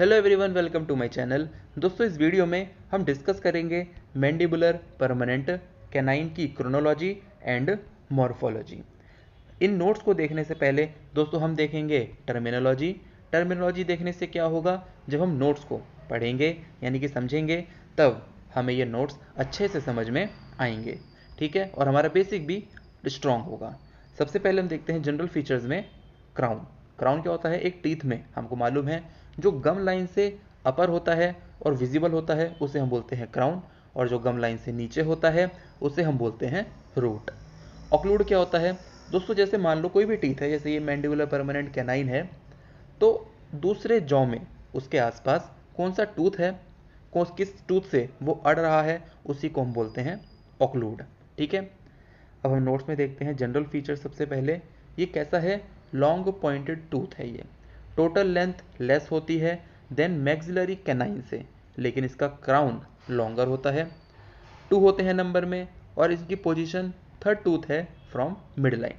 Hello everyone, welcome to my channel. दोस्तों, इस video में हम डिस्कस करेंगे मैंडिबुलर परमानेंट कैनाइन की क्रोनोलॉजी एंड मॉर्फोलॉजी। इन नोट्स को देखने से पहले दोस्तों हम देखेंगे टर्मिनोलॉजी। टर्मिनोलॉजी देखने से क्या होगा, जब हम नोट्स को पढ़ेंगे यानी कि समझेंगे, तब हमें ये नोट्स अच्छे से समझ में आएंगे। ठीक है, और हमारा बेसिक भी स्ट्रॉन्ग होगा। सबसे पहले हम देखते हैं जनरल फीचर्स में क्राउन। क्राउन क्या होता है? एक टीथ में हमको मालूम है जो गम लाइन से अपर होता है और विजिबल होता है उसे हम बोलते हैं क्राउन, और जो गम लाइन से नीचे होता है उसे हम बोलते हैं रूट। ऑक्लूड क्या होता है दोस्तों? जैसे मान लो कोई भी टीथ है, जैसे ये मैंडिबुलर परमानेंट कैनाइन है, तो दूसरे जॉ में उसके आसपास कौन सा टूथ है, किस टूथ से वो अड़ रहा है, उसी को हम बोलते हैं ऑक्लूड। ठीक है, अब हम नोट्स में देखते हैं जनरल फीचर। सबसे पहले ये कैसा है? लॉन्ग पॉइंटेड टूथ है ये। टोटल लेंथ लेस होती है देन मैक्सिलरी कैनाइन से, लेकिन इसका क्राउन लॉन्गर होता है। 2 होते हैं नंबर में, और इसकी पोजीशन थर्ड टूथ है from mid line,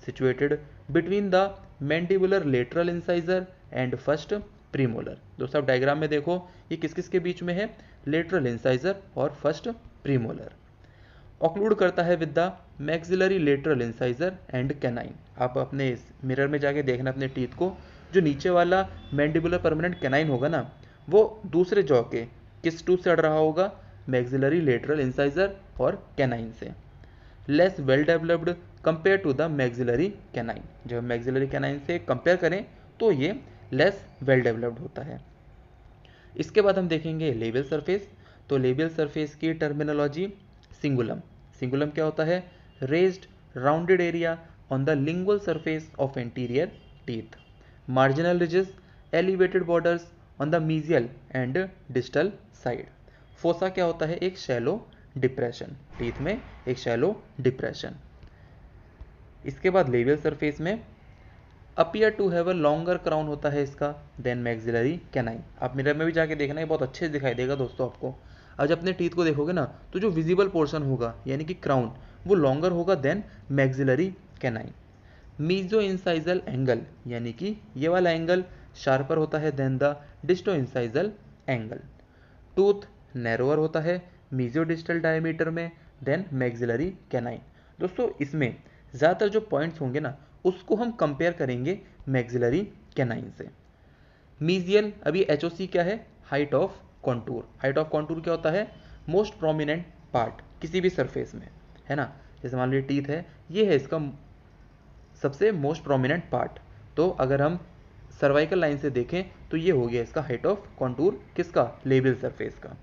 situated between the mandibular lateral incisor and first premolar. दोस्तों आप डायग्राम में देखो, ये किस किस के बीच में है? लेटरल इंसाइजर और फर्स्ट प्रीमोलर। ऑक्लूड करता है with the maxillary lateral incisor and canine. आप अपने इस मिरर में जाके देखना अपने टीथ को, जो नीचे वाला मैंडिबुलर परमानेंट कैनाइन होगा ना, वो दूसरे जॉ के किस टूथ से अड़ रहा होगा? मैक्सिलरी लेटरल इंसाइजर और कैनाइन से। Less well developed compare to the maxillary canine. जब मैक्सिलरी कैनाइन से कंपेयर करें तो ये लेस वेल डेवलप्ड होता है। इसके बाद हम देखेंगे लेबियल सरफेस। तो लेबियल सरफेस की टर्मिनोलॉजी सिंगुलम। सिंगुलम क्या होता है? Raised rounded area on the lingual surface of anterior teeth. Marginal ridges elevated borders on the mesial and distal side. Fossa क्या होता है? एक शैलो डिप्रेशन, टीथ में एक शैलो डिप्रेशन। इसके बाद लेबियल सरफेस में appear to have a longer crown होता है इसका देन मैक्सिलरी कैनाइन। आप मिरर में भी जाके देखना, ये बहुत अच्छे से दिखाई देगा दोस्तों आपको। आज अपने टीथ को देखोगे ना, तो जो विजिबल पोर्शन होगा यानी कि क्राउन, वो लॉन्गर होगा than maxillary canine. Mesio incisal angle, यानी कि ये वाला एंगल शार्पर होता है than the disto incisal angle. Tooth narrower होता है मीजो डिस्टल डायमीटर में देन मैक्सिलरी कैनाइन। दोस्तों इसमें ज़्यादातर जो पॉइंट्स होंगे ना, उसको हम कंपेयर करेंगे मैक्सिलरी कैनाइन से। मीजियल, अभी एचओसी क्या है? Height of contour. Height of contour क्या होता है? मोस्ट प्रोमिनेंट पार्ट किसी भी सरफेस में, है ना। जैसे मान लीजिए टीथ है, ये है इसका सबसे मोस्ट प्रोमिनेंट पार्ट। तो अगर हम सर्वाइकल लाइन से देखें तो ये हो गया इसका हाइट ऑफ कॉन्टूर, किसका? लेबियल सरफेस का।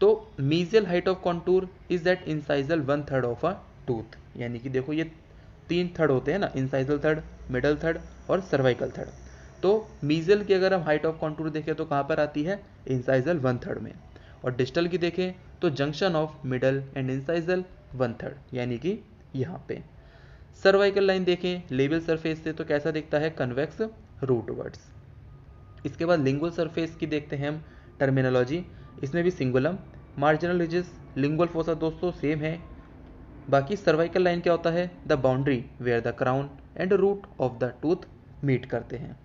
तो mesial height of contour is that incisal 1/3 of a tooth. यानी कि देखो ये 3 थर्ड होते हैं ना, इंसाइजल थर्ड, मिडल थर्ड और सर्वाइकल थर्ड। तो मीजियल की अगर हम हाइट ऑफ कॉन्टूर देखें तो कहाँ पर आती है? इंसाइजल 1/3 में। और डिस्टल की देखें तो junction of middle and incisal 1/3, यानी कि यहाँ पे। सर्वाइकल लाइन देखें लेबियल सरफेस से तो कैसा दिखता है? कन्वेक्स रूटवर्ड्स। इसके बाद लिंगुअल सरफेस की देखते हैं हम टर्मिनोलॉजी। इसमें भी cingulum, marginal ridges, lingual fossa दोस्तों सेम है। बाकी सर्वाइकल लाइन क्या होता है? The boundary where the crown and root of the tooth meet करते हैं।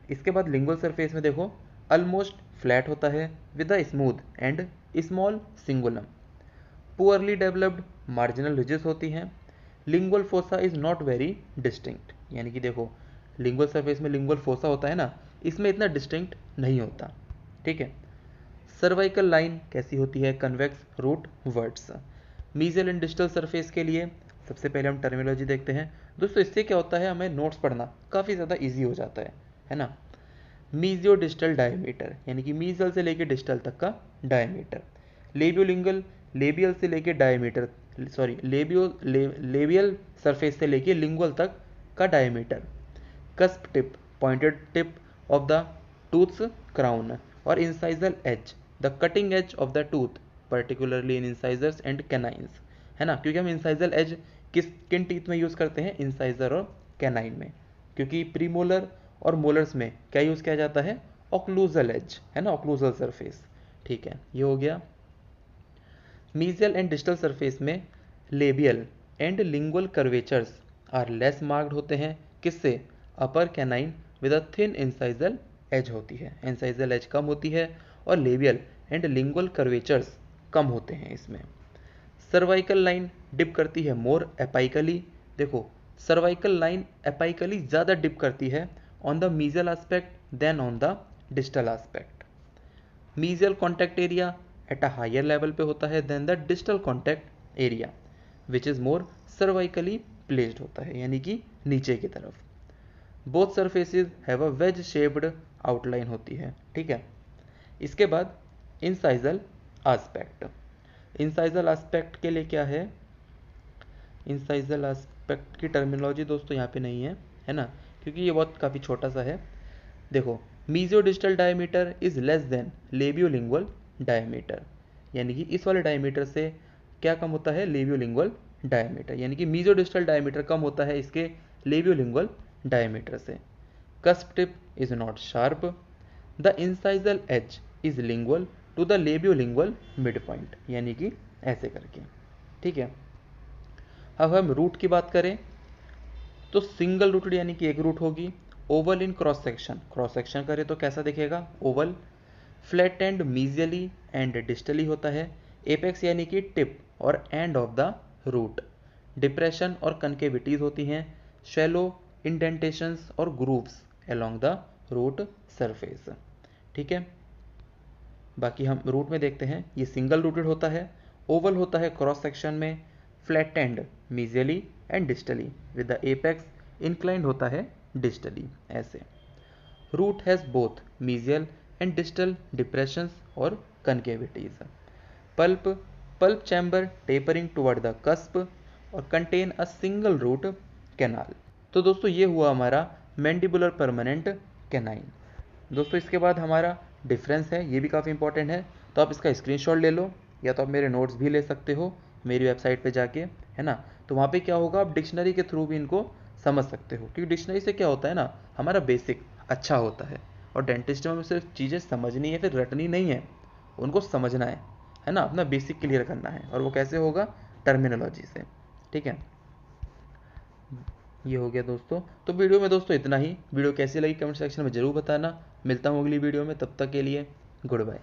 इसके बाद लिंगुअल सरफेस में देखो ऑलमोस्ट फ्लैट होता है with a smooth and small cingulum. Poorly developed marginal ridges होती हैं। Lingual fossa is not very distinct, यानी कि देखो लिंगुअल सरफेस में लिंगुअल फोसा होता है ना, इसमें इतना डिस्टिंक्ट नहीं होता। ठीक है। सर्वाइकल लाइन कैसी होती है? Convex root words. Mesial and distal surface के लिए सबसे पहले हम टर्मिनोलॉजी देखते हैं दोस्तों। इससे क्या होता है, हमें नोट्स पढ़ना काफ़ी ज़्यादा ईजी हो जाता है ना। मीजियो डिस्टल डायमीटर, यानी कि मीजल से लेके डिस्टल तक का डायमीटर। लेबियोलिंगल, लेबियल से लेके डायमीटर, सॉरी लेबियल सरफेस से लेके लिंगुअल तक का diameter. Cusp tip, pointed tip of the tooth's crown. और incisal edge, the cutting edge of the tooth, particularly in incisors and canines, है ना। क्योंकि हम इंसाइजल एज किन टीथ में यूज़ करते हैं? इंसाइजर और कैनाइन में। क्योंकि प्रीमोलर और मोलर्स में क्या यूज़ किया जाता है? ऑक्लूजल एज, है ना, ऑक्लूजल सरफेस। ठीक है, ये हो गया। मीजियल एंड डिस्टल सरफेस में labial and lingual curvatures are less marked होते हैं। किससे? Upper canine with a thin incisal edge होती है, इंसाइजल एज कम होती है और लेबियल एंड लिंगुअल कर्वेचर्स कम होते हैं इसमें। सर्वाइकल लाइन डिप करती है मोर एपाइकली। देखो सर्वाइकल लाइन एपाइकली ज़्यादा डिप करती है on the mesial aspect than on the distal aspect. Mesial contact area at a higher level पे होता है than the distal contact area which is more cervically placed होता है, यानी कि नीचे की तरफ। Both surfaces have a wedge shaped outline होती है, ठीक है। इसके बाद इंसाइजल एस्पेक्ट। इंसाइजल एस्पेक्ट के लिए क्या है, इंसाइजल एस्पेक्ट की टर्मिनोलॉजी दोस्तों यहाँ पे नहीं है ना, क्योंकि ये बहुत काफ़ी छोटा सा है। देखो mesiodistal diameter is less than labiolingual diameter, यानी कि इस वाले डायमीटर से क्या कम होता है, लेबियोलिंगुअल डायमीटर, यानी कि मीजियोडिस्टल डायमीटर कम होता है इसके लेबियोलिंगुअल डायमीटर से। cusp tip is not sharp. The incisal edge is lingual to the labiolingual midpoint, यानी कि ऐसे करके, ठीक है। अब हम रूट की बात करें तो सिंगल रूटेड यानी कि एक रूट होगी। Oval in cross section, cross section करें तो कैसा दिखेगा, oval. Flat and mesially and distally होता है। एपेक्स यानी कि टिप और end of the root. Depression और कनकेविटीज होती हैं। शैलो इंडेंटेशंस और grooves along the root surface, ठीक है। बाकी हम रूट में देखते हैं, ये सिंगल रूटेड होता है, ओवल होता है क्रॉस सेक्शन में, flat and mesially and distally with the apex inclined होता है डिस्टली ऐसे। Root has both mesial and distal depressions और concavities. Pulp, pulp chamber tapering toward the cusp और contain a single root canal. तो दोस्तों ये हुआ हमारा मैंडिबुलर परमानेंट कैनाइन। दोस्तों इसके बाद हमारा डिफरेंस है, ये भी काफ़ी इंपॉर्टेंट है, तो आप इसका स्क्रीनशॉट ले लो या तो आप मेरे नोट्स भी ले सकते हो मेरी वेबसाइट पे जाके, है ना। तो वहाँ पे क्या होगा, आप डिक्शनरी के थ्रू भी इनको समझ सकते हो, क्योंकि डिक्शनरी से क्या होता है ना, हमारा बेसिक अच्छा होता है। और डेंटिस्ट में सिर्फ चीज़ें समझनी है, फिर रटनी नहीं है, उनको समझना है ना, अपना बेसिक क्लियर करना है। और वो कैसे होगा, टर्मिनोलॉजी से, ठीक है। ये हो गया दोस्तों। तो वीडियो में दोस्तों इतना ही। वीडियो कैसी लगी कमेंट सेक्शन में ज़रूर बताना। मिलता हूँ अगली वीडियो में, तब तक के लिए गुड बाय।